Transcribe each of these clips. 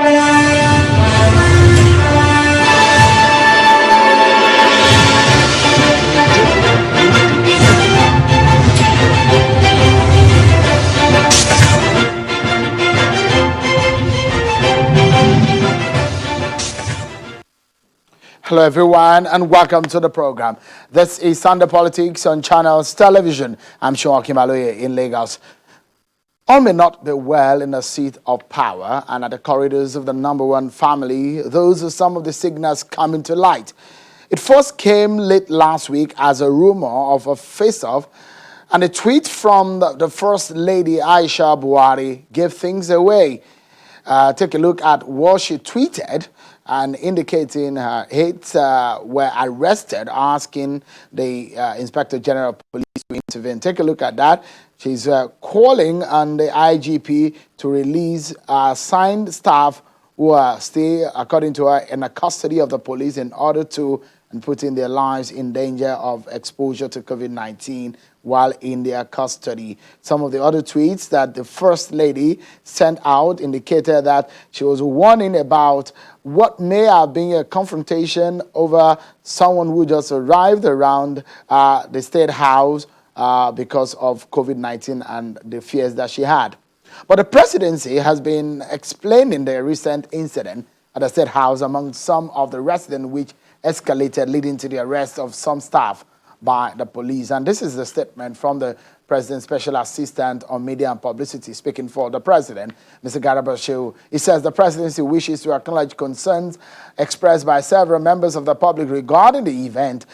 Hello, everyone, and welcome to the program. This is Sunday Politics on Channels Television. I'm Sean Kimaloye in Lagos. All may not be well in a seat of power, and at the corridors of the number one family, those are some of the signals coming to light. It first came late last week as a rumor of a face-off, and a tweet from the First Lady Aisha Buhari gave things away. Take a look at what she tweeted, and indicating her aides were arrested, asking the Inspector General of Police to intervene. Take a look at that. She's calling on the IGP to release assigned staff who are still, according to her, in the custody of the police in order to and putting their lives in danger of exposure to COVID-19 while in their custody. Some of the other tweets that the First Lady sent out indicated that she was warning about what may have been a confrontation over someone who just arrived around the State House because of COVID-19 and the fears that she had. But the presidency has been explaining the recent incident at the State House among some of the residents, which escalated, leading to the arrest of some staff by the police. And this is the statement from the President's Special Assistant on Media and Publicity, speaking for the President, Mr. Garabashew. He says the presidency wishes to acknowledge concerns expressed by several members of the public regarding the event.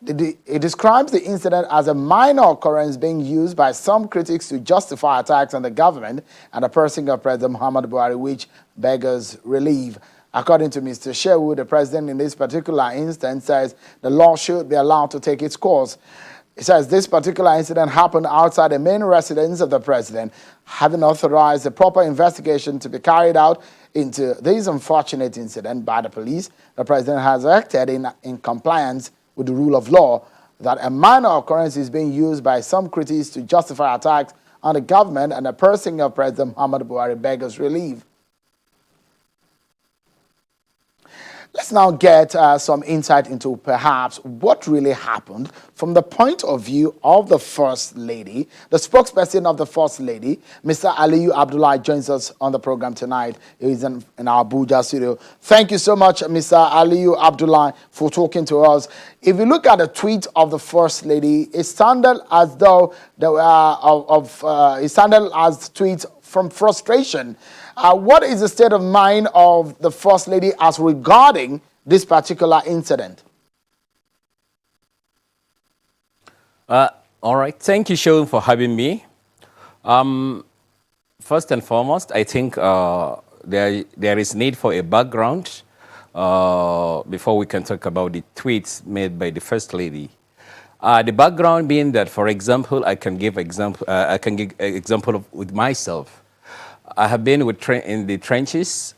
It describes the incident as a minor occurrence being used by some critics to justify attacks on the government and the person of President Muhammadu Buhari, which beggars relief. According to Mr. Shehu, the president in this particular instance says the law should be allowed to take its course. He says this particular incident happened outside the main residence of the president. Having authorized a proper investigation to be carried out into this unfortunate incident by the police, the president has acted in compliance with the rule of law that a minor occurrence is being used by some critics to justify attacks on the government and the person of President Muhammadu Buhari beggars relief. Let's now get some insight into perhaps what really happened from the point of view of the First Lady. The spokesperson of the First Lady, Mr. Aliyu Abdullahi, joins us on the program tonight. He's in our Abuja studio. Thank you so much, Mr. Aliyu Abdullahi, for talking to us. If you look at the tweet of the First Lady, it sounded as though it sounded as tweets from frustration. What is the state of mind of the First Lady as regarding this particular incident? All right. Thank you, Sean, for having me. First and foremost, I think there is need for a background before we can talk about the tweets made by the First Lady. The background being that, for example, I can give example with myself. I have been in the trenches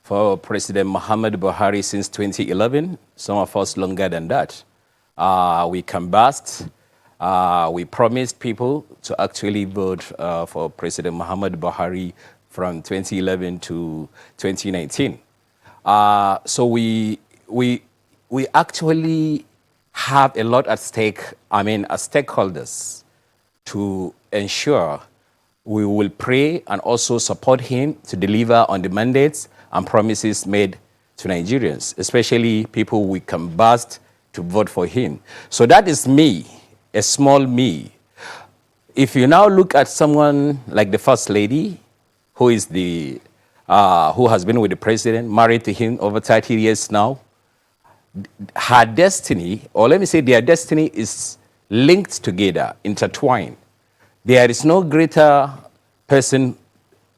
for President Muhammadu Buhari since 2011, some of us longer than that. We canvassed, we promised people to actually vote for President Muhammadu Buhari from 2011 to 2019. So we actually have a lot at stake, as stakeholders, to ensure we will pray and also support him to deliver on the mandates and promises made to Nigerians, especially people we canvassed to vote for him. So that is me, a small me. If you now look at someone like the First Lady, who has been with the president, married to him over 30 years now, her destiny, or let me say their destiny, is linked together, intertwined. There is no greater person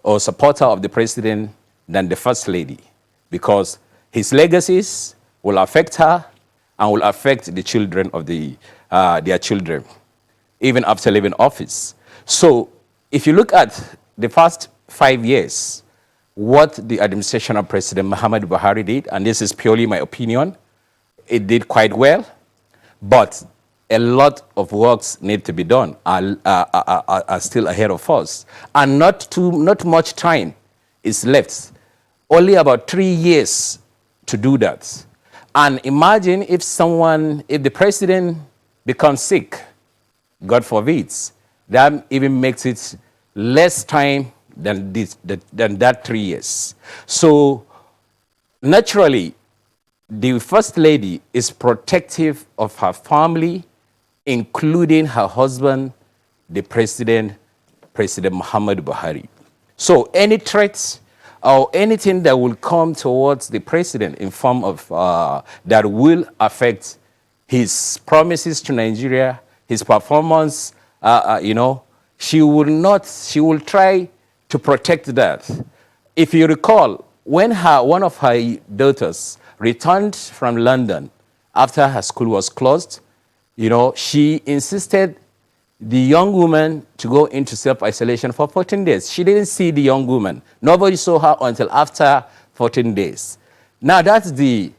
or supporter of the president than the First Lady, because his legacies will affect her and will affect the children of their children, even after leaving office. So if you look at the past 5 years, what the administration of President Muhammadu Buhari did, and this is purely my opinion, it did quite well, but a lot of works need to be done, are still ahead of us. And not much time is left only about 3 years to do that. And imagine if the president becomes sick, God forbid, that even makes it less time than that 3 years. So naturally, the First Lady is protective of her family, including her husband, the President Muhammad Buhari. So any threats or anything that will come towards the President in form of that will affect his promises to Nigeria, his performance, she will try to protect that. If you recall, when one of her daughters returned from London after her school was closed, she insisted the young woman to go into self-isolation for 14 days. She didn't see the young woman. Nobody saw her until after 14 days. Now, that's the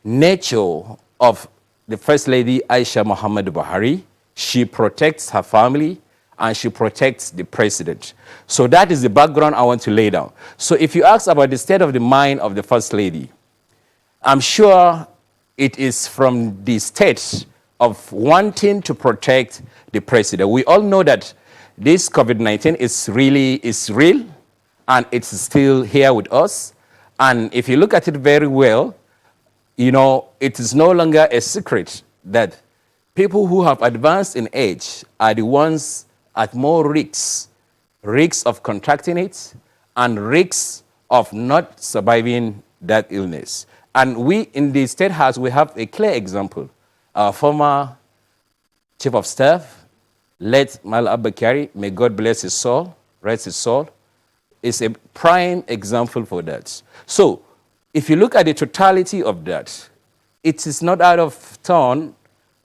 nature of the First Lady Aisha Muhammad Buhari. She protects her family and she protects the president. So that is the background I want to lay down. So if you ask about the state of the mind of the First Lady, I'm sure it is from the state of wanting to protect the president. We all know that this COVID-19 is real, and it's still here with us. And if you look at it very well, it is no longer a secret that people who have advanced in age are the ones at more risks of contracting it and risks of not surviving that illness. And we in the State House, we have a clear example. Our former Chief of Staff, late Mal Abakari, may God bless his soul, rest his soul, is a prime example for that. So if you look at the totality of that, it is not out of turn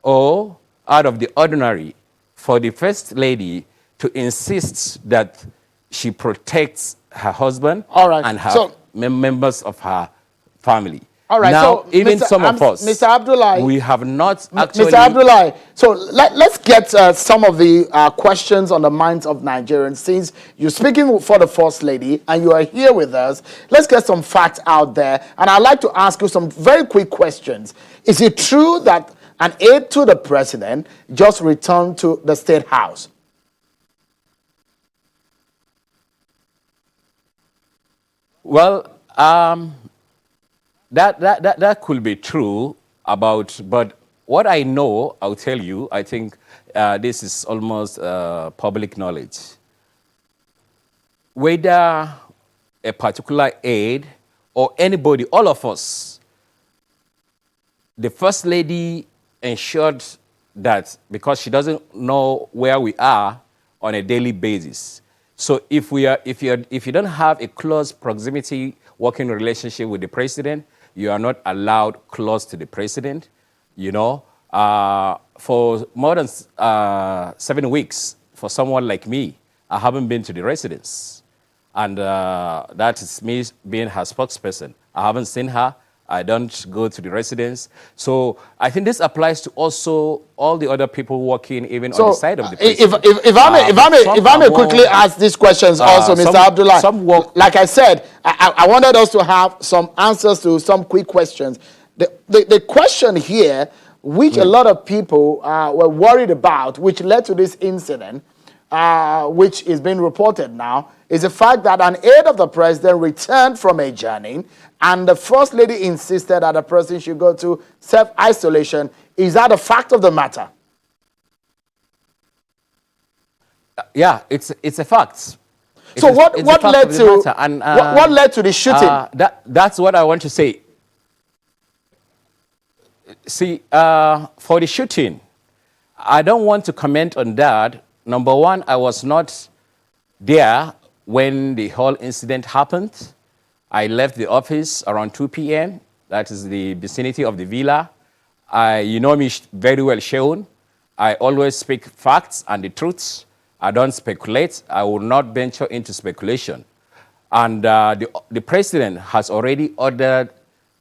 or out of the ordinary for the First Lady to insist that she protects her husband and her members of her family. All right. Now, So, even some of us, Mr. Abdullahi, we have not actually... Mr. Abdullahi, so let's get some of the questions on the minds of Nigerians. Since you're speaking for the First Lady and you are here with us, let's get some facts out there. And I'd like to ask you some very quick questions. Is it true that an aide to the president just returned to the State House? Well, that could be true but what I know, I'll tell you, I think this is almost public knowledge. Whether a particular aide or anybody, all of us, the First Lady ensured that because she doesn't know where we are on a daily basis. So if you don't have a close proximity working relationship with the president, you are not allowed close to the president. For more than 7 weeks, for someone like me, I haven't been to the residence. And that is me being her spokesperson. I haven't seen her. I don't go to the residence. So I think this applies to also all the other people working even on the side of the president. If I may quickly ask these questions also, Mr. Abdullah. Like I said, I wanted us to have some answers to some quick questions. The question here, which a lot of people were worried about, which led to this incident, which is being reported now, is the fact that an aide of the president returned from a journey and the First Lady insisted that the president should go to self-isolation. Is that a fact of the matter? Yeah, it's a fact. So what led to the shooting? That's what I want to say. See, for the shooting, I don't want to comment on that. Number one, I was not there when the whole incident happened. I left the office around 2 p.m. That is the vicinity of the villa. You know me very well, Sheun. I always speak facts and the truths. I don't speculate. I will not venture into speculation. And the president has already ordered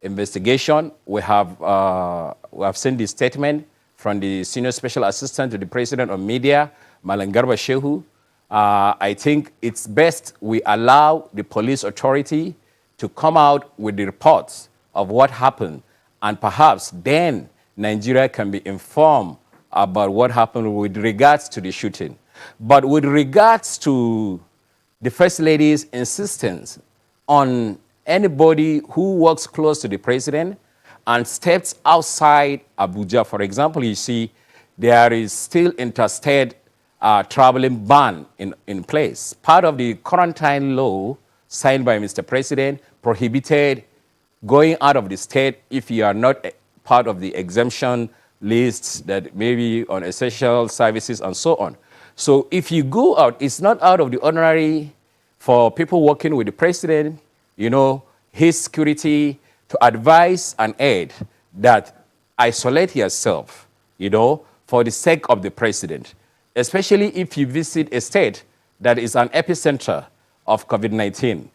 investigation. We have seen the statement from the senior special assistant to the president on media, Malangarba Shehu. I think it's best we allow the police authority to come out with the reports of what happened, and perhaps then Nigeria can be informed about what happened with regards to the shooting. But with regards to the First Lady's insistence on anybody who works close to the president and steps outside Abuja, for example, you see there is still interstate traveling ban in place. Part of the quarantine law signed by Mr. President prohibited going out of the state if you are not part of the exemption lists that maybe on essential services and so on. So if you go out, it's not out of the ordinary for people working with the president, his security, to advise and aid that isolate yourself, for the sake of the president, especially if you visit a state that is an epicenter of COVID-19.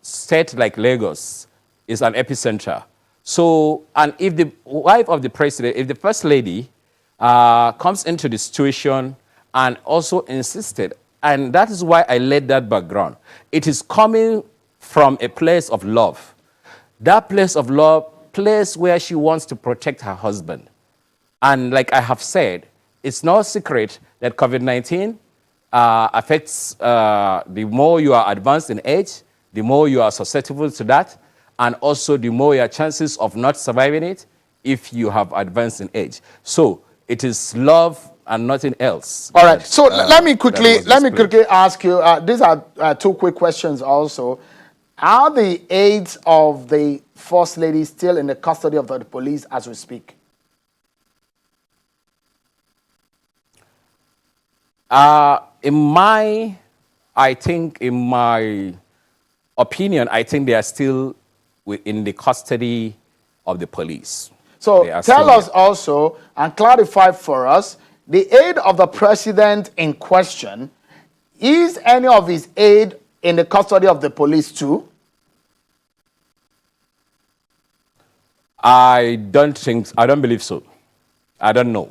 State like Lagos is an epicenter. So, and if the wife of the president, if the first lady comes into the situation and also insisted, and that is why I laid that background, it is coming from a place of love. That place of love, place where she wants to protect her husband. And like I have said, it's no secret that COVID-19 affects, the more you are advanced in age, the more you are susceptible to that, and also the more your chances of not surviving it if you have advanced in age. So it is love and nothing else. All right. So let me quickly ask you. These are two quick questions. Also, are the aides of the First Lady still in the custody of the police as we speak? In my opinion, I think they are still in the custody of the police. So tell us also and clarify for us, the aide of the president in question, is any of his aide in the custody of the police too? I don't believe so. I don't know.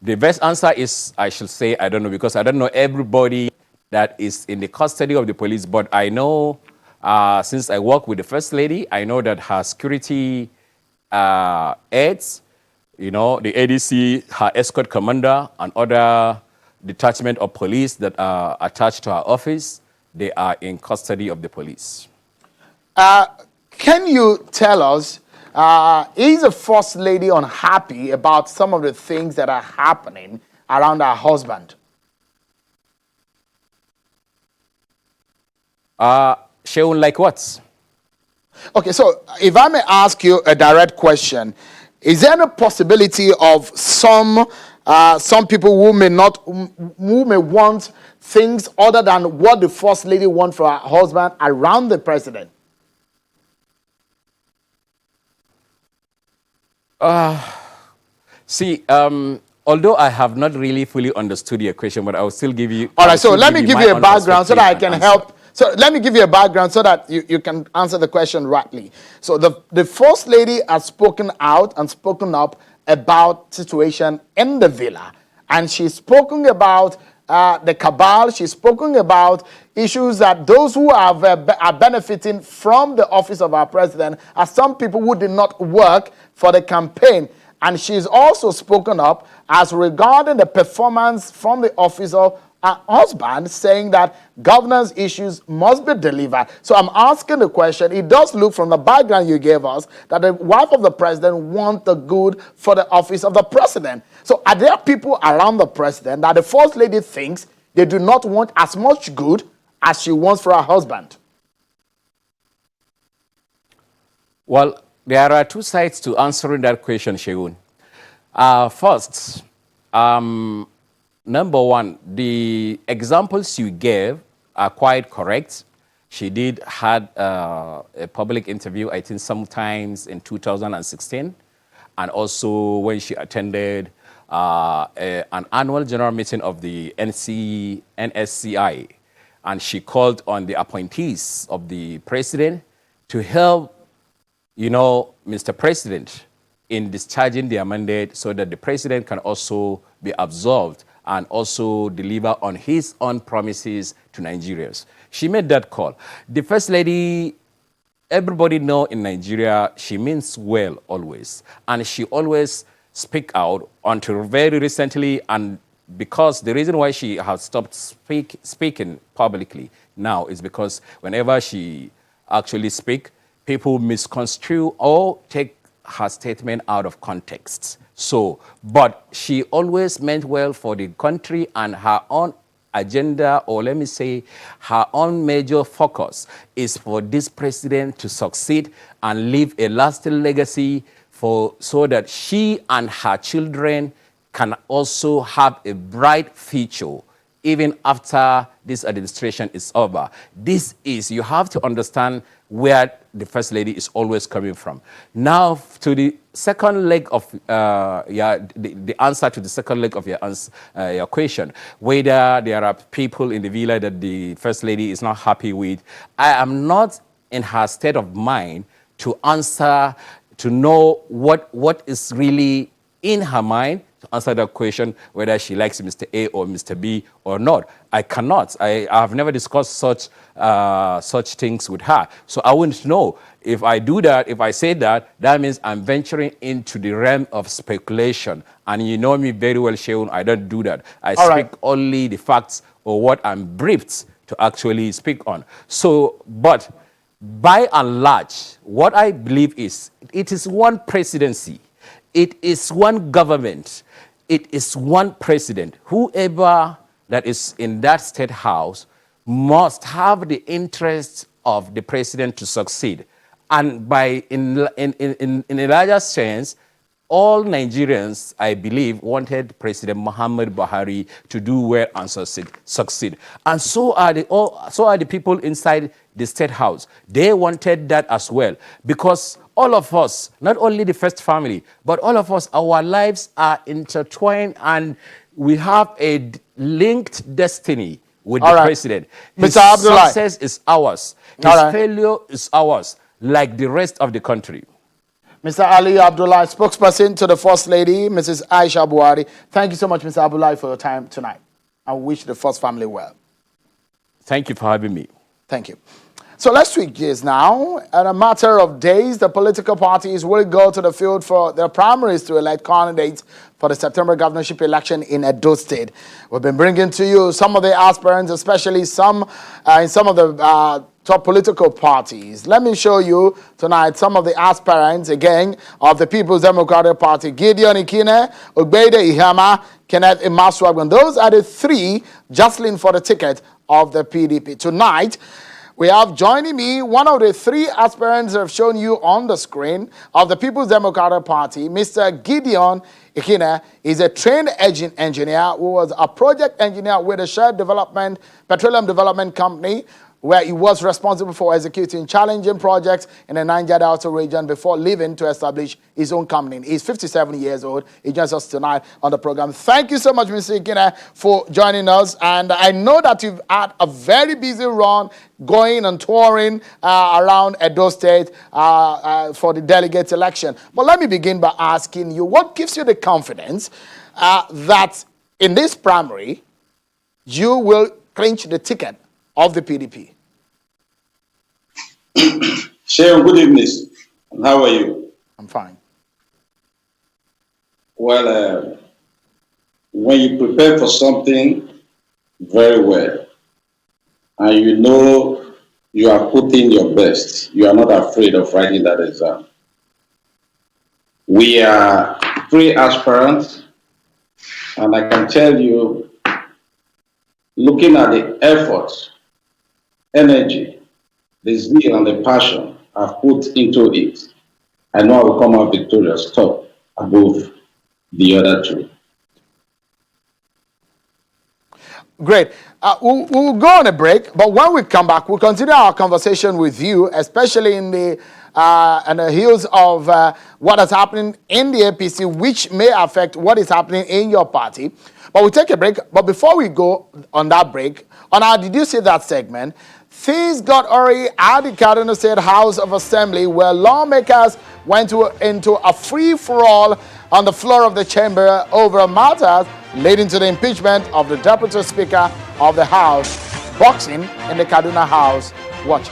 The best answer is I should say I don't know, because I don't know everybody that is in the custody of the police, but I know since I work with the First Lady, I know that her security aides, the ADC, her escort commander, and other detachment of police that are attached to her office, they are in custody of the police. Can you tell us, is the First Lady unhappy about some of the things that are happening around her husband? Sheun, like what? Okay, so if I may ask you a direct question, is there a possibility of some people who may want things other than what the First Lady wants for her husband around the president? Although I have not really fully understood your question, but I will still give you. All right, so let me give you a background so that I can help. So let me give you a background so that you can answer the question rightly. So the First Lady has spoken out and spoken up about situation in the villa. And she's spoken about the cabal. She's spoken about issues that those who are benefiting from the office of our president are some people who did not work for the campaign. And she's also spoken up as regarding the performance from the office of her husband, saying that governance issues must be delivered. So I'm asking the question, it does look from the background you gave us that the wife of the president wants the good for the office of the president. So are there people around the president that the First Lady thinks they do not want as much good as she wants for her husband? Well, there are two sides to answering that question, Shegun. First, number one, the examples you gave are quite correct. She had a public interview, I think sometimes in 2016, and also when she attended an annual general meeting of the NSCI, and she called on the appointees of the president to help, Mr. President in discharging their mandate so that the president can also be absolved and also deliver on his own promises to Nigerians. She made that call. The First Lady everybody know in Nigeria, she means well always. And she always speak out until very recently. And because the reason why she has stopped speaking publicly now is because whenever she actually speak, people misconstrue or take her statement out of context. So, but she always meant well for the country, and her own agenda, or let me say, her own major focus is for this president to succeed and leave a lasting legacy so that she and her children can also have a bright future even after this administration is over. This is, you have to understand where the First Lady is always coming from. Now, to the second leg of the answer to the second leg of your question, whether there are people in the villa that the First Lady is not happy with, I am not in her state of mind to answer, to know what is really in her mind, to answer that question, whether she likes Mr. A or Mr. B or not. I cannot. I have never discussed such things with her. So I wouldn't know. If I do that, if I say that, that means I'm venturing into the realm of speculation. And you know me very well, Sheun, I don't do that. I speak only the facts or what I'm briefed to actually speak on. So, but by and large, what I believe is it is one presidency. It is one government. It is one president. Whoever that is in that state house must have the interest of the president to succeed. And by in a larger sense, all Nigerians, I believe, wanted President Muhammad Buhari to do well and succeed. And so are the people inside the State House. They wanted that as well. Because all of us, not only the first family, but all of us, our lives are intertwined and we have a linked destiny with the president. His success is ours. His failure is ours, like the rest of the country. Mr. Ali Abdullah, spokesperson to the First Lady, Mrs. Aisha Buhari. Thank you so much, Mr. Abdullah, for your time tonight. I wish the First family well. Thank you for having me. Thank you. So let's switch gears now. In a matter of days, the political parties will go to the field for their primaries to elect candidates for the September governorship election in Edo State. We've been bringing to you some of the aspirants, especially some in some of the top political parties. Let me show you tonight some of the aspirants, again, of the People's Democratic Party. Gideon Ikine, Ogbeide Ihama, Kenneth Imaswagwan. Those are the three jostling for the ticket of the PDP. Tonight, we have joining me one of the three aspirants I've shown you on the screen of the People's Democratic Party. Mr. Gideon Ikine is a trained engineer who was a project engineer with a shared petroleum development company, where he was responsible for executing challenging projects in the Niger Delta region before leaving to establish his own company. He's 57 years old. He joins us tonight on the program. Thank you so much, Mr. Ikine, for joining us. And I know that you've had a very busy run going and touring around Edo State for the delegate election. But let me begin by asking you, what gives you the confidence that in this primary, you will clinch the ticket of the PDP? Sharon, good evening. How are you? I'm fine. Well, when you prepare for something very well, and you know you are putting your best, you are not afraid of writing that exam. We are three aspirants, and I can tell you, looking at the efforts, energy, the zeal and the passion I've put into it, I know I will come out victorious, top above the other two. Great. We'll go on a break, but when we come back, we'll continue our conversation with you, especially in the heels of what is happening in the APC, which may affect what is happening in your party. But we'll take a break. But before we go on that break, on our Did You See That segment, things got hurry at the Cardinal State House of Assembly, where lawmakers went into a free-for-all on the floor of the chamber over matters leading to the impeachment of the Deputy Speaker of the House, boxing in the Kaduna House. Watch.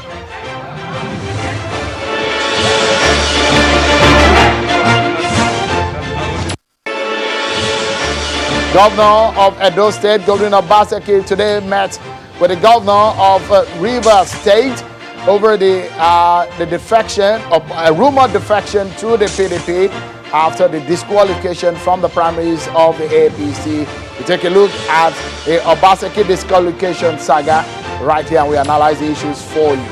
Governor of Edo State, Governor Obaseki, today met with the governor of Rivers State over the defection, of a rumored defection to the PDP after the disqualification from the primaries of the APC. We take a look at the Obaseki disqualification saga right here, and we analyze the issues for you.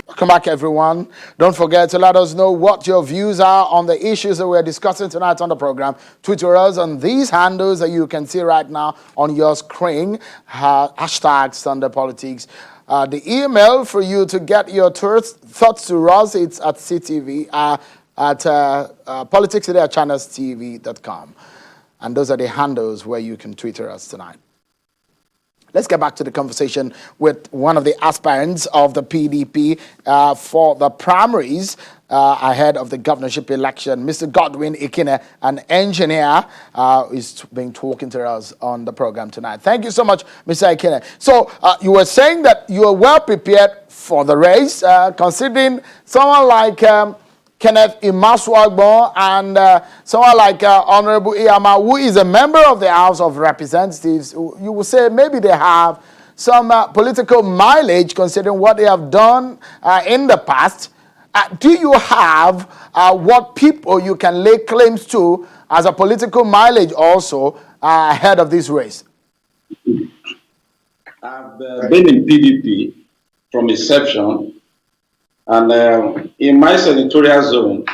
Welcome back, everyone. Don't forget to let us know what your views are on the issues that we're discussing tonight on the program. Twitter us on these handles that you can see right now on your screen. Hashtag Sunday Politics. The email for you to get your thoughts to us, it's at CTV, at politicstoday@channelstv.com. And those are the handles where you can Twitter us tonight. Let's get back to the conversation with one of the aspirants of the PDP for the primaries ahead of the governorship election. Mr. Godwin Ikine, an engineer, is being talking to us on the program tonight. Thank you so much, Mr. Ikine. So you were saying that you are well prepared for the race, considering someone like Kenneth Imaswagbo and someone like Honorable Iyama, who is a member of the House of Representatives. You will say maybe they have some political mileage considering what they have done in the past. Do you have what people you can lay claims to as a political mileage also ahead of this race? I've been in PDP from inception. And in my senatorial zone,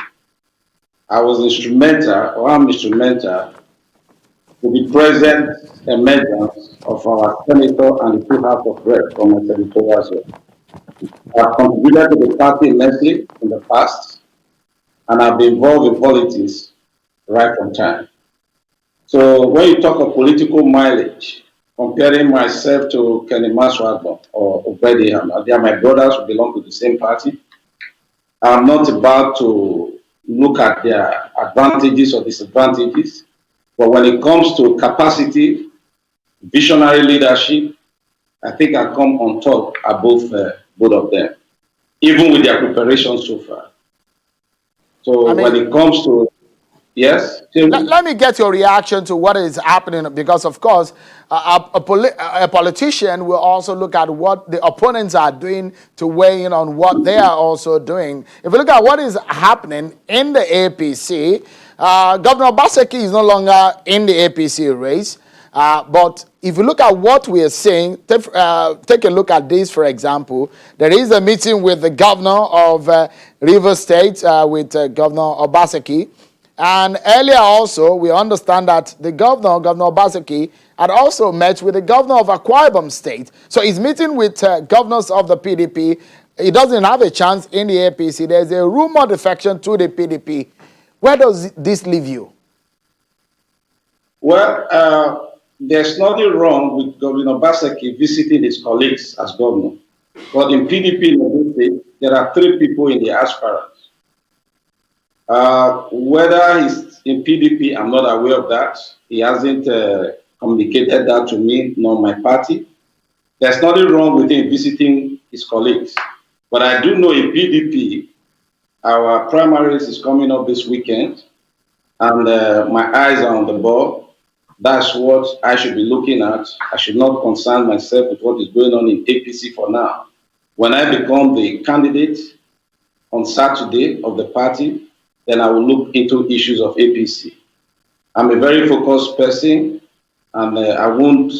I was instrumental, or I'm instrumental, to the present emergence of our senator and the full House of Reps from my senatorial zone. I've contributed to the party immensely in the past, and I've been involved in politics right from time. So when you talk of political mileage, comparing myself to Kenny Maswagbo or Obedi Hamad, they are my brothers who belong to the same party. I'm not about to look at their advantages or disadvantages, but when it comes to capacity, visionary leadership, I think I come on top above both of them, even with their preparation so far. So when it comes to, yes? Let me get your reaction to what is happening, because, of course, a politician will also look at what the opponents are doing to weigh in on what they are also doing. If we look at what is happening in the APC, Governor Obaseki is no longer in the APC race. But if you look at what we are saying, take a look at this, for example. There is a meeting with the governor of Rivers State, with Governor Obaseki. And earlier also, we understand that the Governor Obaseki, had also met with the governor of Akwa Ibom State. So he's meeting with governors of the PDP. He doesn't have a chance in the APC. There's a rumored defection to the PDP. Where does this leave you? Well, there's nothing wrong with Governor Obaseki visiting his colleagues as governor. But in PDP in Edo State, there are 3 people in the aspirants. Whether he's in PDP, I'm not aware of that. He hasn't communicated that to me, nor my party. There's nothing wrong with him visiting his colleagues. But I do know in PDP, our primaries is coming up this weekend, and my eyes are on the ball. That's what I should be looking at. I should not concern myself with what is going on in APC for now. When I become the candidate on Saturday of the party, then I will look into issues of APC. I'm a very focused person, and I won't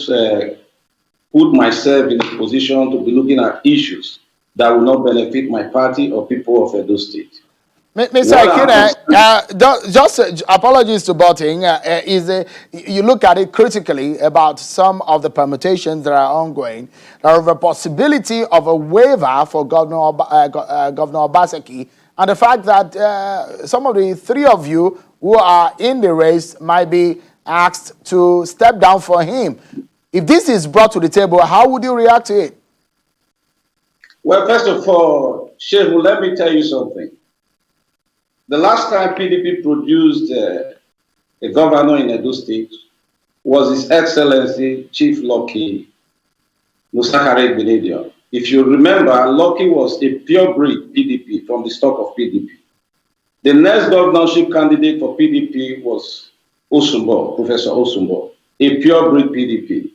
put myself in a position to be looking at issues that will not benefit my party or people of Edo State. Mr. Ikine, just apologies to butting, you look at it critically about some of the permutations that are ongoing. There is a possibility of a waiver for Governor Obaseki, and the fact that some of the 3 of you who are in the race might be asked to step down for him. If this is brought to the table, how would you react to it? Well, first of all, Shehu, let me tell you something. The last time PDP produced a governor in Edo State was His Excellency Chief Lucky Musakare Benedion. If you remember, Lucky was a pure breed PDP from the stock of PDP. The next governorship candidate for PDP was Osumbo, Professor Osumbo, a pure breed PDP.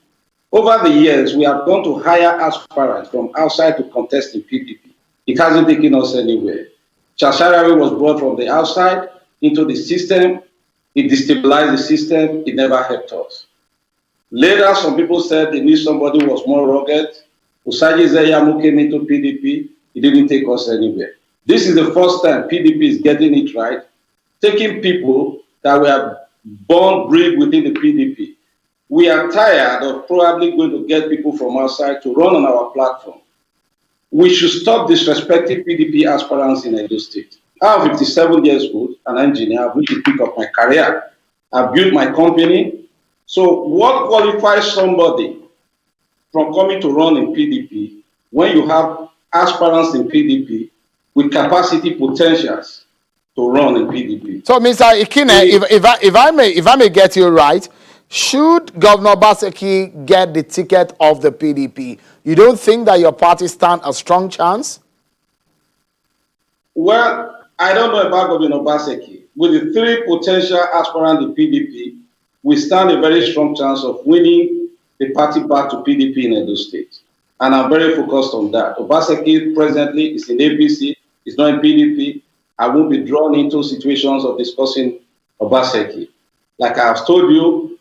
Over the years, we have gone to hire aspirants from outside to contest in PDP. It hasn't taken us anywhere. Shasharawi was brought from the outside into the system. It destabilized the system. It never helped us. Later, some people said they knew somebody who was more rugged. Usaji Zeyamu came into PDP. It didn't take us anywhere. This is the first time PDP is getting it right, taking people that were born, bred within the PDP. We are tired of probably going to get people from outside to run on our platform. We should stop disrespecting PDP aspirants in Edo State. I'm 57 years old, an engineer. I've reached the peak of my career. I've built my company. So what qualifies somebody from coming to run in PDP when you have aspirants in PDP with capacity potentials to run in PDP? So, Mr. Ikine, if I may get you right, should Governor Obaseki get the ticket of the PDP, you don't think that your party stand a strong chance? Well, I don't know about Governor Obaseki. With the three potential aspirants in PDP, we stand a very strong chance of winning the party back to PDP in Edo State. And I'm very focused on that. Obaseki presently is in APC, is not in PDP. I won't be drawn into situations of discussing Obaseki. Like I have told you,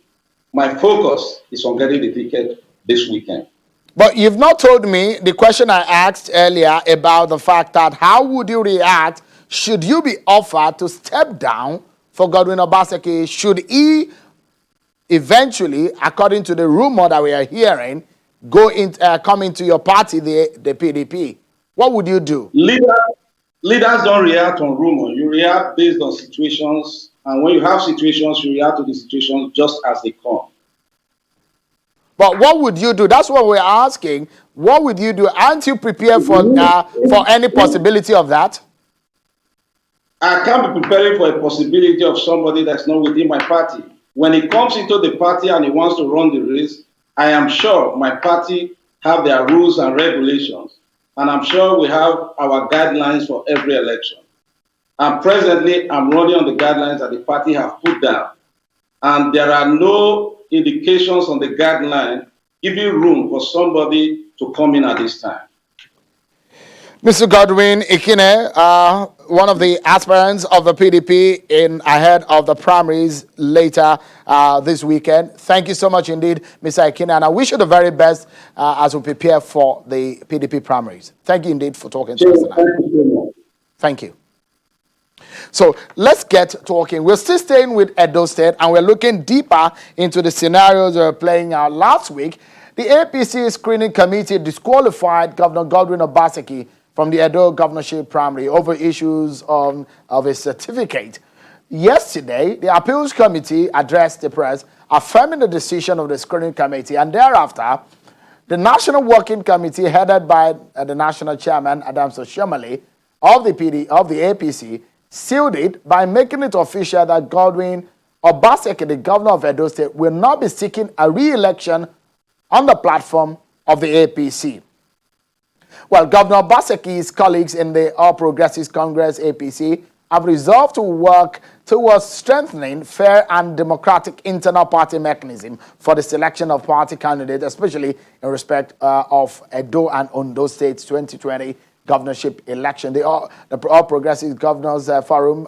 my focus is on getting the ticket this weekend. But you've not told me the question I asked earlier about the fact that how would you react should you be offered to step down for Godwin Obaseki? Should he eventually, according to the rumor that we are hearing, come into your party, the PDP? What would you do? Leaders don't react on rumor. You react based on situations. And when you have situations, you react to the situations just as they come. But what would you do? That's what we're asking. What would you do? Aren't you prepared for any possibility of that? I can't be preparing for a possibility of somebody that's not within my party. When he comes into the party and he wants to run the race, I am sure my party have their rules and regulations. And I'm sure we have our guidelines for every election. And presently, I'm running on the guidelines that the party have put down. And there are no indications on the guideline giving room for somebody to come in at this time. Mr. Godwin Ikine, one of the aspirants of the PDP ahead of the primaries later this weekend. Thank you so much indeed, Mr. Ikine, and I wish you the very best as we prepare for the PDP primaries. Thank you indeed for talking to us tonight. Thank you. So let's get talking. We're still staying with Edo State, and we're looking deeper into the scenarios that were playing out last week. The APC screening committee disqualified Governor Godwin Obaseki from the Edo governorship primary over issues of a certificate. Yesterday, the appeals committee addressed the press, affirming the decision of the screening committee, and thereafter, the National Working Committee, headed by the national chairman, Adams Oshomale, of the APC, sealed it by making it official that Godwin Obaseki, the governor of Edo State, will not be seeking a re-election on the platform of the APC. Well, Governor Obaseki's colleagues in the All Progressives Congress APC have resolved to work towards strengthening fair and democratic internal party mechanism for the selection of party candidates, especially in respect of Edo and Ondo States 2020 governorship election. The All Progressives Governors Forum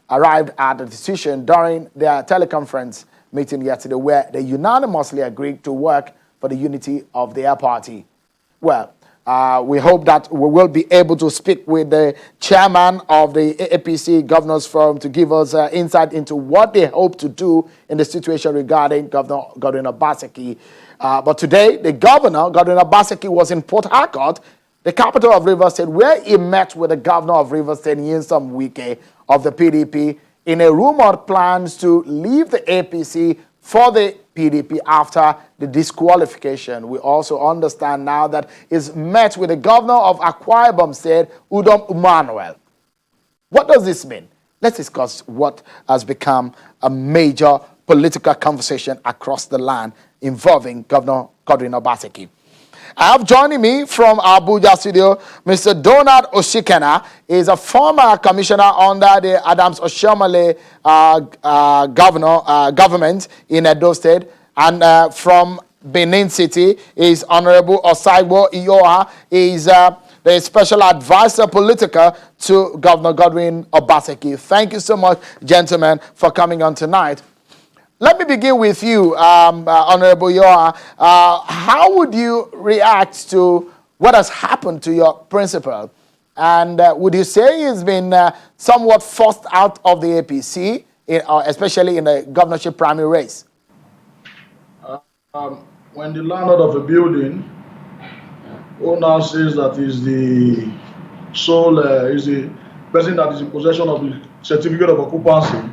arrived at a decision during their teleconference meeting yesterday where they unanimously agreed to work for the unity of their party. Well, we hope that we will be able to speak with the chairman of the APC Governors Forum to give us insight into what they hope to do in the situation regarding Governor Godwin Obaseki. But today, the governor, Godwin Obaseki, was in Port Harcourt, the capital of Rivers State, where he met with the governor of Rivers State, Nyesom Wike, of the PDP, in a rumored plans to leave the APC for the PDP after the disqualification. We also understand now that he's met with the governor of Akwa Ibom State, Udom Emmanuel. What does this mean? Let's discuss what has become a major political conversation across the land involving Governor Godwin Obaseki. I have joining me from Abuja studio, Mr. Donald Oshikena. Is a former commissioner under the Adams Oshiomhole government in Edo State, and from Benin City is Honorable Osaibo Iyoha. Is the special advisor political to Governor Godwin Obaseki. Thank you so much, gentlemen, for coming on tonight. Let me begin with you, Honorable Yoa. How would you react to what has happened to your principal? And would you say he's been somewhat forced out of the APC, especially in the governorship primary race? When the landlord of a building, owner says that is the sole, is the person that is in possession of the certificate of occupancy,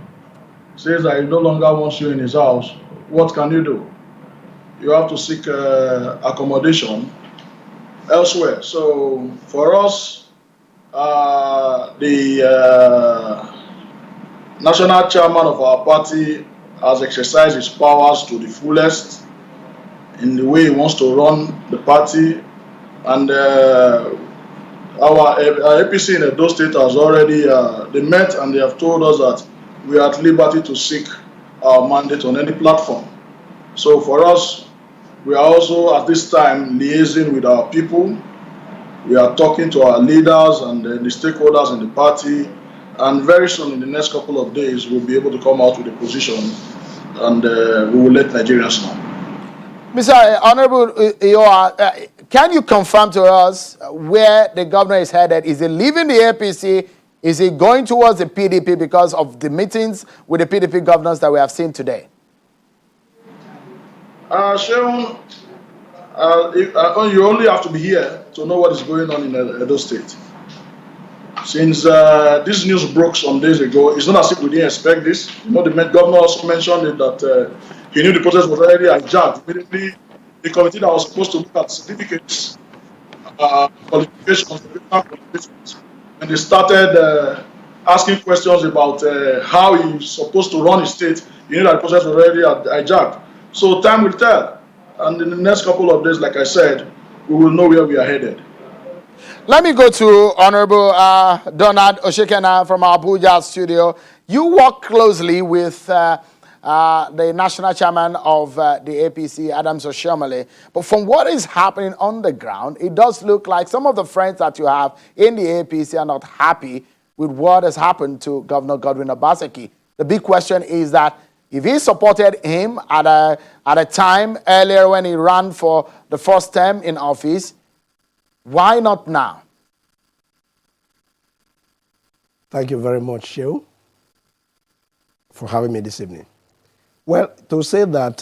says that he no longer wants you in his house, what can you do? You have to seek accommodation elsewhere. So for us, the national chairman of our party has exercised his powers to the fullest in the way he wants to run the party, and our APC in Edo State has already they met and they have told us that we are at liberty to seek our mandate on any platform. So for us, we are also at this time liaising with our people. We are talking to our leaders and the stakeholders in the party, and very soon in the next couple of days we'll be able to come out with a position, and we will let Nigerians know. Mr. Honorable Iyoa, can you confirm to us where the governor is headed? Is he leaving the APC? Is he going towards the PDP because of the meetings with the PDP governors that we have seen today? Sharon, you only have to be here to know what is going on in Edo State. Since this news broke some days ago, it's not as if we didn't expect this. You know, the governor also mentioned it that he knew the process was already adjourned. Immediately, the committee that was supposed to look at certificates, qualifications, and they started asking questions about how he's supposed to run his state. You know that the process was already adjourned. So time will tell. And in the next couple of days, like I said, we will know where we are headed. Let me go to Honorable Donald Oshikena from our Abuja studio. You work closely with the national chairman of the APC, Adams Oshiomhole. But from what is happening on the ground, it does look like some of the friends that you have in the APC are not happy with what has happened to Governor Godwin Obaseki. The big question is that if he supported him at a time earlier when he ran for the first term in office, why not now? Thank you very much, Shehu, for having me this evening. Well, to say that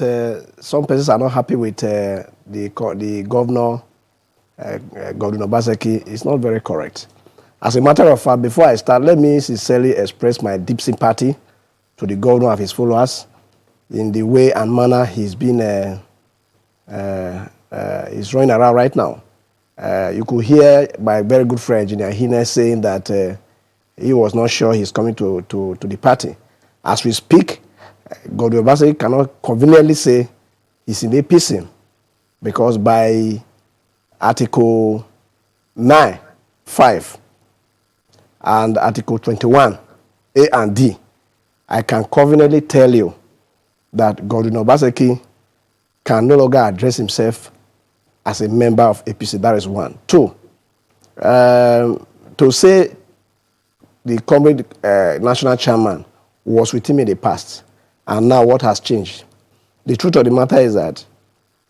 some persons are not happy with the governor, Godwin Obaseki, is not very correct. As a matter of fact, before I start, let me sincerely express my deep sympathy to the governor and his followers in the way and manner he's been he's running around right now. You could hear my very good friend, Engineer Hine, saying that he was not sure he's coming to the party. As we speak, Godwin Obaseki cannot conveniently say he's in APC because by Article 9(5) and Article 21, A and D, I can conveniently tell you that Godwin Obaseki can no longer address himself as a member of APC. That is one. Two, to say the comrade national chairman was with him in the past, and now what has changed? The truth of the matter is that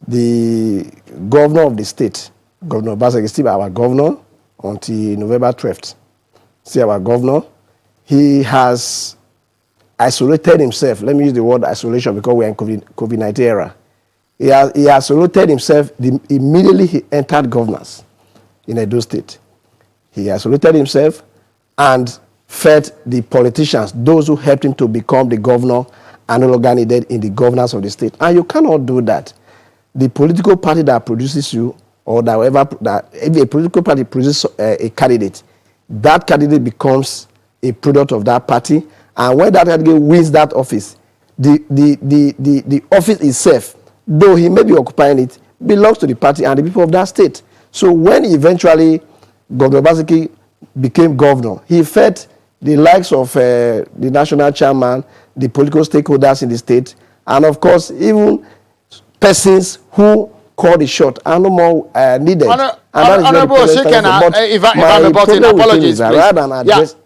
the governor of the state, Governor Obaseki, is still our governor until November 12th. Still our governor. He has isolated himself. Let me use the word isolation because we're in COVID-19 era. He isolated himself immediately he entered governance in Edo State. He isolated himself and fed the politicians, those who helped him to become the governor and no longer needed in the governance of the state. And you cannot do that. The political party that produces you, or if a political party produces a candidate, that candidate becomes a product of that party. And when that candidate wins that office, the office itself, though he may be occupying it, belongs to the party and the people of that state. So when eventually Governor Obaseki became governor, he fed the likes of the national chairman, the political stakeholders in the state, and of course, even persons who call the shot are no more needed. And that is where the Honorable problem started Oshikena, from. But if I'm my about to, problem with him apologies, is that please. rather than address...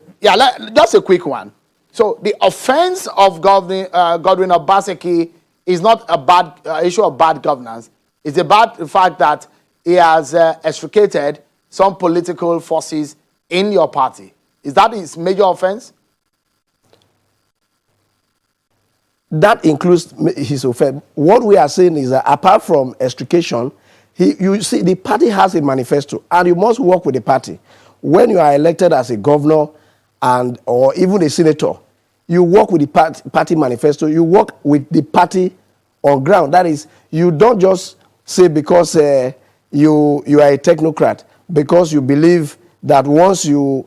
Just a quick one. So the offense of Godwin Obaseki is not a bad issue of bad governance. It's about the fact that he has extricated some political forces in your party. Is that his major offense? That includes his offense. What we are saying is that apart from extrication, you see the party has a manifesto and you must work with the party. When you are elected as a governor or even a senator, you work with the party manifesto, you work with the party on ground. That is, you don't just say because you are a technocrat, because you believe that once you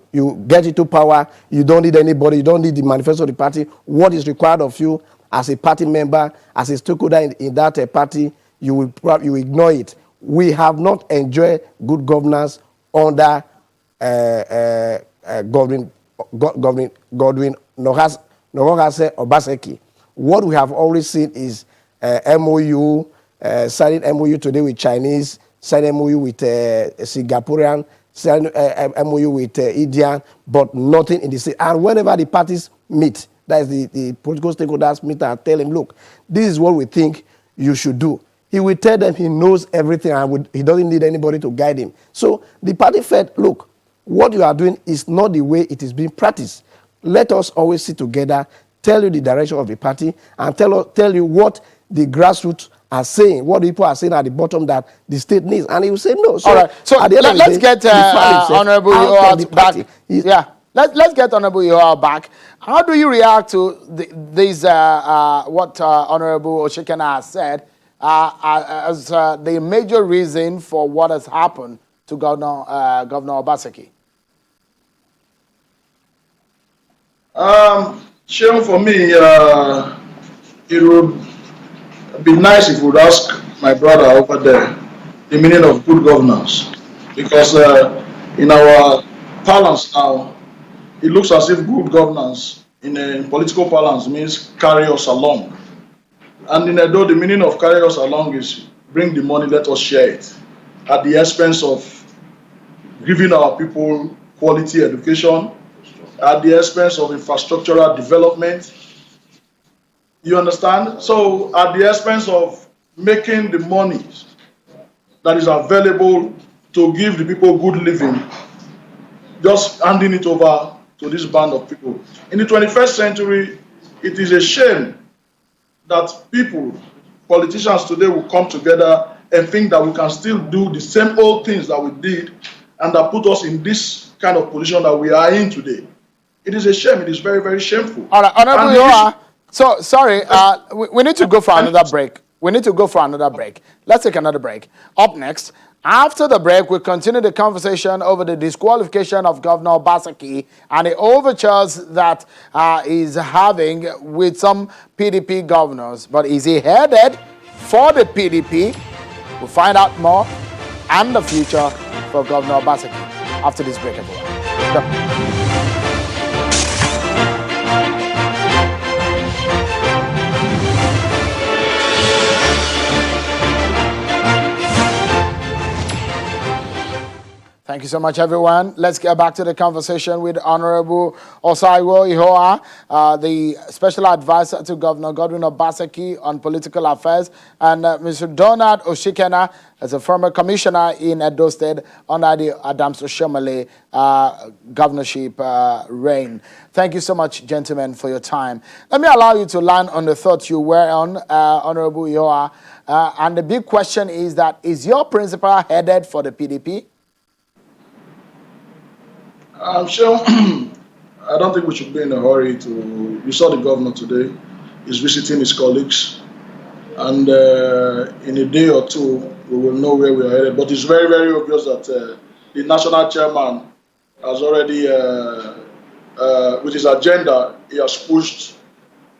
get into power, you don't need anybody, you don't need the manifesto of the party. What is required of you as a party member, as a stakeholder in that party, you ignore it. We have not enjoyed good governance under Godwin Obaseki. What we have always seen is MOU, signing MOU today with Chinese, signing MOU with Singaporean, signing MOU with Indian, but nothing in the state. And whenever the parties meet, that is the political stakeholders meet and tell him, look, this is what we think you should do. He will tell them he knows everything and he doesn't need anybody to guide him. So the party felt, look, what you are doing is not the way it is being practiced. Let us always sit together, tell you the direction of the party, and tell you what the grassroots are saying, what people are saying at the bottom that the state needs. And he will say no. So, all right. So let's get Honorable Yoa back. Let's get Honorable Yoa back. How do you react to what Honorable Oshikena has said as the major reason for what has happened to Governor Obaseki? Sharon, for me, it would be nice if we would ask my brother over there the meaning of good governance, because in our parlance now, it looks as if good governance in political parlance means carry us along. And in Edo, the meaning of carry us along is bring the money, let us share it, at the expense of giving our people quality education, at the expense of infrastructural development. You understand? So at the expense of making the money that is available to give the people good living, just handing it over to this band of people. In the 21st century, it is a shame that people, politicians today, will come together and think that we can still do the same old things that we did and that put us in this kind of position that we are in today. It is a shame. It is very, very shameful. All right, Honorable Yoa. So, sorry, we need to go for another break. Let's take another break. Up next, after the break, we'll continue the conversation over the disqualification of Governor Obaseki and the overtures that he's having with some PDP governors. But is he headed for the PDP? We'll find out more and the future for Governor Obaseki after this break, everyone. Thank you so much, everyone. Let's get back to the conversation with Honorable Osaiwo Ihoa, the Special Advisor to Governor Godwin Obaseki on Political Affairs, and Mr. Donald Oshikena, as a former commissioner in Edo State under the Adams Oshomole governorship reign. Thank you so much, gentlemen, for your time. Let me allow you to land on the thoughts you were on, Honorable Ihoa. And the big question is that, is your principal headed for the PDP? I'm sure. I don't think we should be in a hurry to. You saw the governor today. He's visiting his colleagues, and in a day or two we will know where we are headed. But it's very, very obvious that the national chairman has already, with his agenda, he has pushed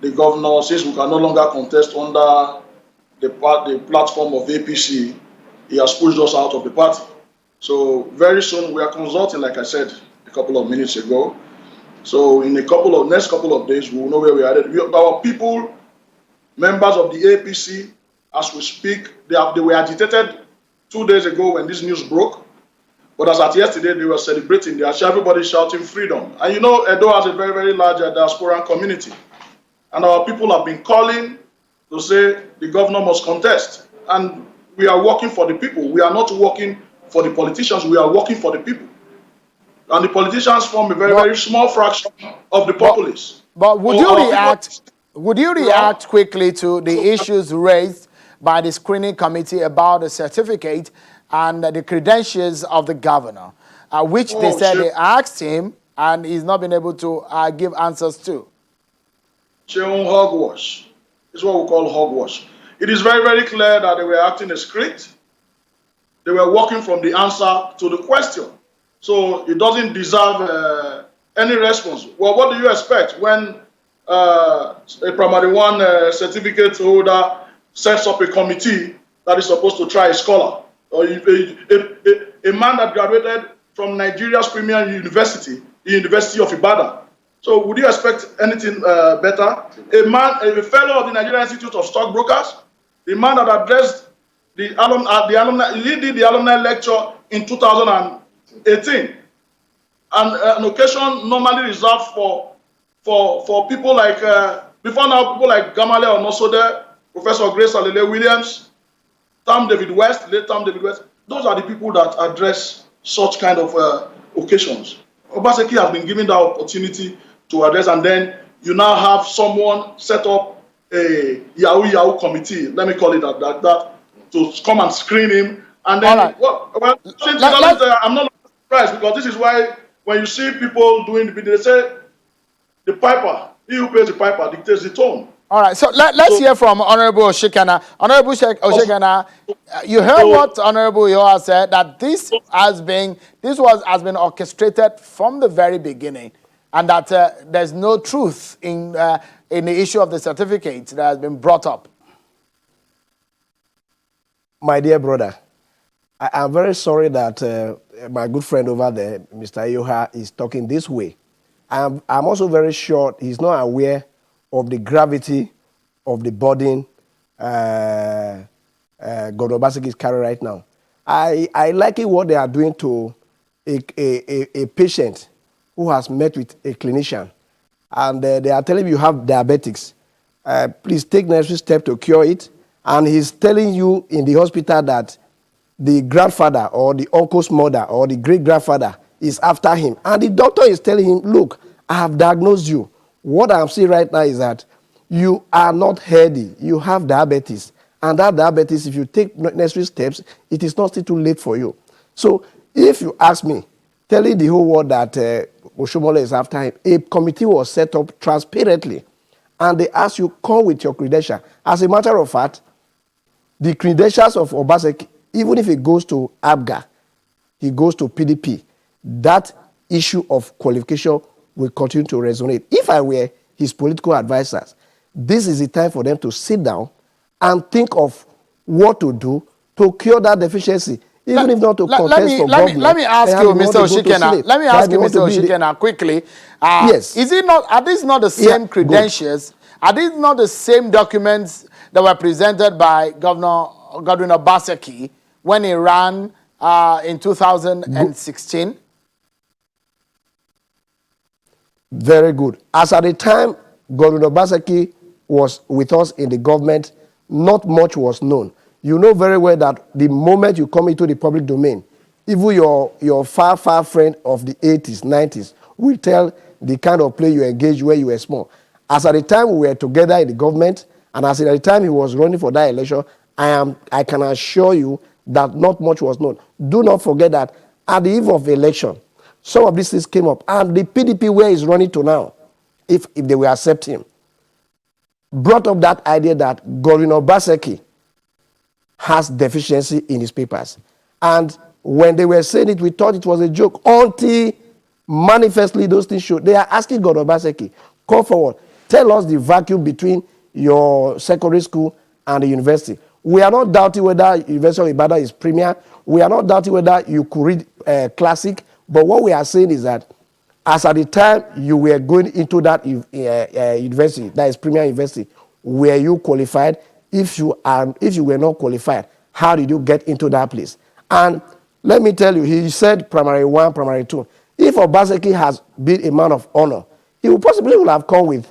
the governor, since we can no longer contest under the platform of APC. he has pushed us out of the party. So very soon we are consulting, like I said a couple of minutes ago. So in next couple of days, we will know where we are at. Our people, members of the APC, as we speak, they were agitated 2 days ago when this news broke. But as at yesterday, they were celebrating. Everybody shouting freedom. And you know, Edo has a very, very large diaspora community. And our people have been calling to say the governor must contest. And we are working for the people. We are not working for the politicians. We are working for the people. And the politicians form a very, very small fraction of the populace. But would you react quickly to the issues raised by the screening committee about the certificate and the credentials of the governor, which they said they asked him and he's not been able to give answers to? Hogwash. It's what we call hogwash. It is very, very clear that they were acting a script. They were working from the answer to the question. So it doesn't deserve any response. Well, what do you expect when a primary one certificate holder sets up a committee that is supposed to try a scholar? Or a man that graduated from Nigeria's premier university, the University of Ibadan. So would you expect anything better? A fellow of the Nigerian Institute of Stockbrokers, the man that addressed the alumni, he did the alumni lecture in 2018, and an occasion normally reserved for people like before now, people like Gamale Onosode, Professor Grace Alele Williams, Tam David West, late Tam David West. Those are the people that address such kind of occasions. Obaseki has been given that opportunity to address, and then you now have someone set up a Yahoo committee, let me call it that, to come and screen him. And then, right. I'm not surprised, because this is why when you see people doing the video, they say the piper, he who pays the piper dictates the tone. All right, so let's hear from Honorable Oshikana. Honorable Oshikana, you heard what Honorable Yoha said, that this has been orchestrated from the very beginning, and that there's no truth in the issue of the certificate that has been brought up. My dear brother, I'm very sorry that my good friend over there, Mr. Yoha, is talking this way. I'm also very sure he's not aware of the gravity of the burden God Obaseki is carrying right now. I like it what they are doing to a patient who has met with a clinician, and they are telling you have diabetics. Please take necessary steps to cure it. And he's telling you in the hospital that the grandfather or the uncle's mother or the great-grandfather is after him. And the doctor is telling him, look, I have diagnosed you. What I'm saying right now is that you are not healthy. You have diabetes. And that diabetes, if you take necessary steps, it is not still too late for you. So if you ask me, telling the whole world that Oshomole is after him, a committee was set up transparently. And they ask you, come with your credential. As a matter of fact, the credentials of Obaseki, even if it goes to ABGA, he goes to PDP, that issue of qualification will continue to resonate. If I were his political advisors, this is the time for them to sit down and think of what to do to cure that deficiency, even if not to contest for government. Let me ask you, Mr. Oshikena. Let me ask you, Mr. Oshikena, quickly. Yes. Are these not the same credentials? Good. Are these not the same documents that were presented by Governor Obaseki when he ran in 2016? Very good. As at the time Governor Obaseki was with us in the government, not much was known. You know very well that the moment you come into the public domain, even your far friend of the 80s, 90s will tell the kind of play you engaged when you were small. As at the time we were together in the government, and as at the time he was running for that election, I can assure you that not much was known. Do not forget that at the eve of the election, some of these things came up, and the PDP where he's running to now, if they will accept him, brought up that idea that Governor Obaseki has deficiency in his papers. And when they were saying it, we thought it was a joke, until manifestly those things showed. They are asking Governor Obaseki, come forward, tell us the vacuum between your secondary school and the university. We are not doubting whether University of Ibadan is premier. We are not doubting whether you could read classic. But what we are saying is that as at the time you were going into that university, that is premier university, were you qualified? If you were not qualified, how did you get into that place? And let me tell you, he said primary 1, primary 2. If Obaseki has been a man of honor, he would have come with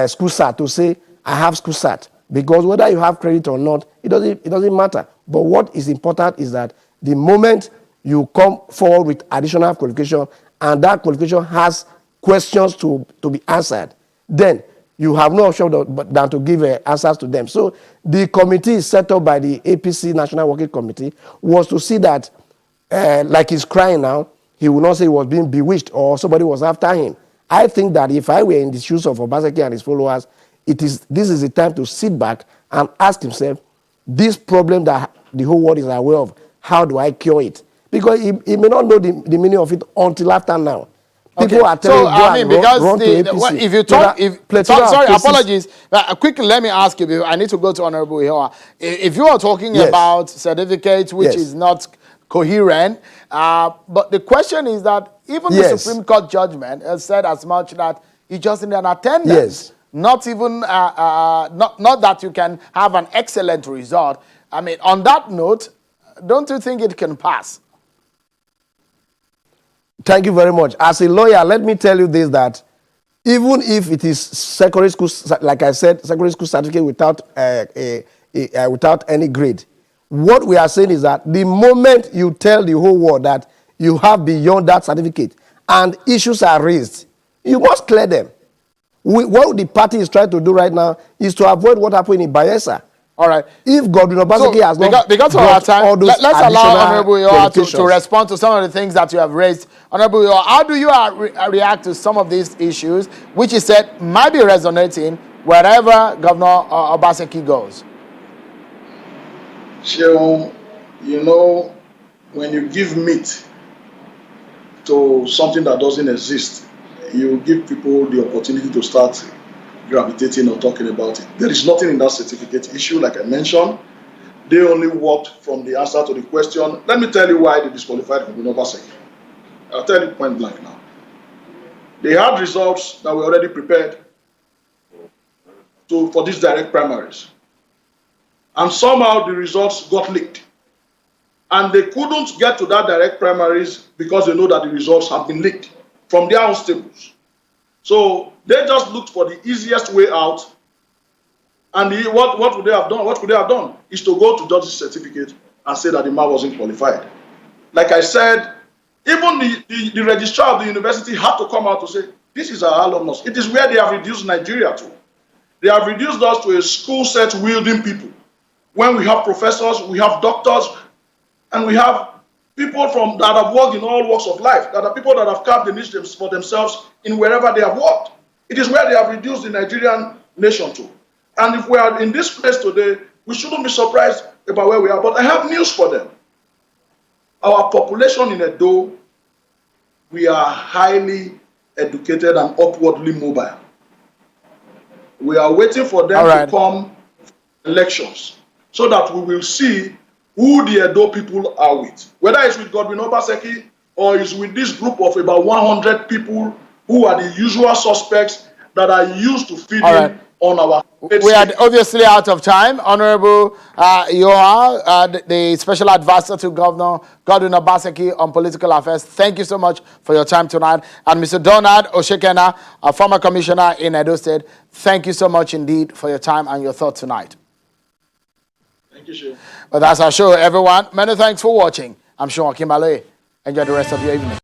school cert to say, I have school cert. Because whether you have credit or not, it doesn't matter. But what is important is that the moment you come forward with additional qualification and that qualification has questions to be answered, then you have no option than to give answers to them. So the committee set up by the APC National Working Committee was to see that, like he's crying now, he will not say he was being bewitched or somebody was after him. I think that if I were in the shoes of Obaseki and his followers, this is the time to sit back and ask himself, this problem that the whole world is aware of, how do I cure it? Because he may not know the meaning of it until after now. People are telling you, run to APC. If you talk, sorry, apologies. Quickly, let me ask you, I need to go to Honorable Ihoa. If you are talking about certificates which is not coherent, but the question is that even the Supreme Court judgment has said as much that you just need an attendance. Not even, not that you can have an excellent result. I mean, on that note, don't you think it can pass? Thank you very much. As a lawyer, let me tell you this, that even if it is secondary school, like I said, secondary school certificate without any grade, what we are saying is that the moment you tell the whole world that you have beyond that certificate and issues are raised, you must clear them. What the party is trying to do right now is to avoid what happened in Bayelsa. All right. If Governor Obaseki has not because of our time, let's allow Honorable Ihoa to respond to some of the things that you have raised. Honorable Ihoa, how do you react to some of these issues, which he said might be resonating wherever Governor Obaseki goes? So, you know, when you give meat to something that doesn't exist, you give people the opportunity to start gravitating or talking about it. There is nothing in that certificate issue, like I mentioned. They only worked from the answer to the question. Let me tell you why they disqualified Governor Obaseki. I'll tell you point blank now. They had results that were already prepared for these direct primaries. And somehow the results got leaked. And they couldn't get to that direct primaries because they know that the results have been leaked from their own stables. So they just looked for the easiest way out. And what would they have done? What could they have done? Is to go to judge's certificate and say that the man wasn't qualified. Like I said, even the registrar of the university had to come out to say, this is our alumnus. It is where they have reduced Nigeria to. They have reduced us to a school set wielding people. When we have professors, we have doctors, and we have people that have worked in all walks of life, that are people that have carved the niche for themselves in wherever they have worked. It is where they have reduced the Nigerian nation to. And if we are in this place today, we shouldn't be surprised about where we are. But I have news for them. Our population in Edo, we are highly educated and upwardly mobile. We are waiting for them to come elections so that we will see who the Edo people are with. Whether it's with Godwin Obaseki or it's with this group of about 100 people who are the usual suspects that are used to feeding on our... We are obviously out of time. Honorable Ihoa, the special advisor to Governor Godwin Obaseki on political affairs, thank you so much for your time tonight. And Mr. Donald Oshekena, a former commissioner in Edo State, thank you so much indeed for your time and your thoughts tonight. Thank you, Sean. But that's our show, everyone. Many thanks for watching. I'm Sean Kimbaloye. Enjoy the rest of your evening.